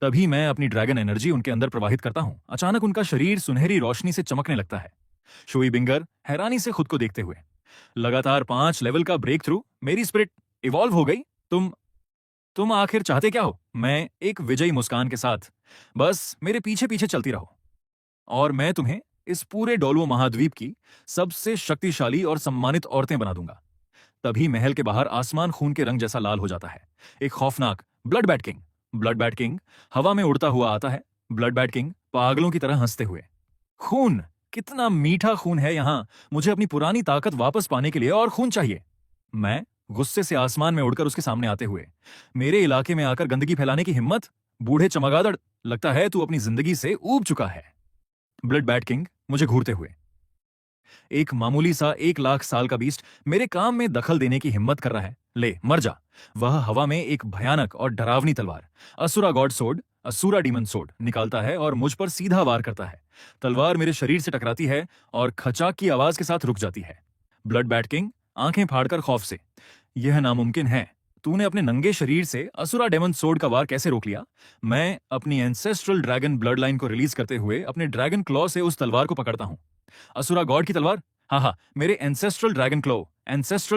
तभी मैं अपनी ड्रैगन एनर्जी उनके अंदर प्रवाहित करता हूं। अचानक उनका शरीर सुनहरी रोशनी से चमकने लगता है। शुई बिंगर हैरानी से खुद को देखते हुए, लगातार 5 लेवल का ब्रेक थ्रू, मेरी स्पिरिट इवॉल्व हो गई। तुम आखिर चाहते क्या हो? मैं एक विजयी मुस्कान के साथ, बस मेरे पीछे पीछे चलती रहो और मैं तुम्हें इस पूरे डोलवो महाद्वीप की सबसे शक्तिशाली और सम्मानित औरतें बना दूंगा। तभी महल के बाहर आसमान खून के रंग जैसा लाल हो जाता है। एक खौफनाक ब्लड बैट किंग हवा में उड़ता हुआ आता है। ब्लड बैट किंग पागलों की तरह हंसते हुए, खून, कितना मीठा खून है यहां। मुझे अपनी पुरानी ताकत वापस पाने के लिए और खून चाहिए। मैं गुस्से से आसमान में उड़कर उसके सामने आते हुए, मेरे इलाके में आकर गंदगी फैलाने की हिम्मत, बूढ़े चमगादड़, लगता है तू अपनी जिंदगी से ऊब चुका है। ब्लड बैट किंग मुझे घूरते हुए, एक मामूली सा 1,00,000 साल का बीस्ट मेरे काम में दखल देने की हिम्मत कर रहा है? ले मर जा। वह हवा में एक भयानक और डरावनी तलवार, असुरा डीमन सोड निकालता है और मुझ पर सीधा वार करता है। तलवार मेरे शरीर से टकराती है और खचाक की आवाज के साथ रुक जाती है। ब्लड बैट किंग आंखें फाड़कर खौफ से, यह नामुमकिन है। तूने अपने नंगे शरीर से असुरा डेमन सोड का वार कैसे रोक लिया? मैं अपनी एंसेस्ट्रल ड्रैगन ब्लड लाइन को रिलीज करते हुए अपने ड्रैगन क्लॉ से उस तलवार को पकड़ता हूं। असुरा गॉड की तलवार? हाँ हाँ, मेरे एंसेस्ट्रल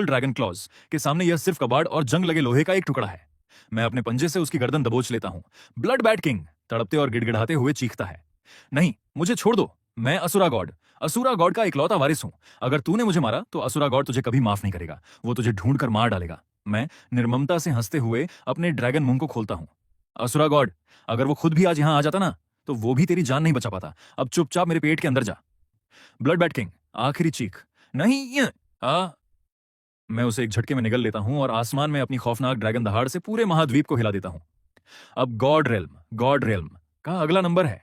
ड्रैगन क्लॉज के सामने यह सिर्फ कबाड़ और जंग लगे लोहे का एक टुकड़ा है। मैं अपने पंजे से उसकी गर्दन दबोच लेता हूं। ब्लड बैट किंग तड़पते और गिड़गिड़ाते हुए चीखता है। नहीं, मुझे छोड़ दो। मैं असुरा गॉड का इकलौता वारिस हूं। अगर तूने मुझे मारा तो असुरा गॉड तुझे कभी माफ नहीं करेगा। वो तुझे ढूंढ कर मार डालेगा। मैं निर्ममता से हंसते हुए अपने ड्रैगन मुंह को खोलता हूं। असुरा गॉड, अगर वो खुद भी आज यहां आ जाता ना, तो वो भी तेरी जान नहीं बचा पाता। अब चुपचाप मेरे पेट के अंदर जा। ब्लड बैट किंग आखिरी चीख। नहीं। आ मैं उसे एक झटके में निगल लेता हूं और आसमान में अपनी खौफनाक ड्रैगन दहाड़ से पूरे महाद्वीप को हिला देता हूं। अब गॉड रेल्म का अगला नंबर है।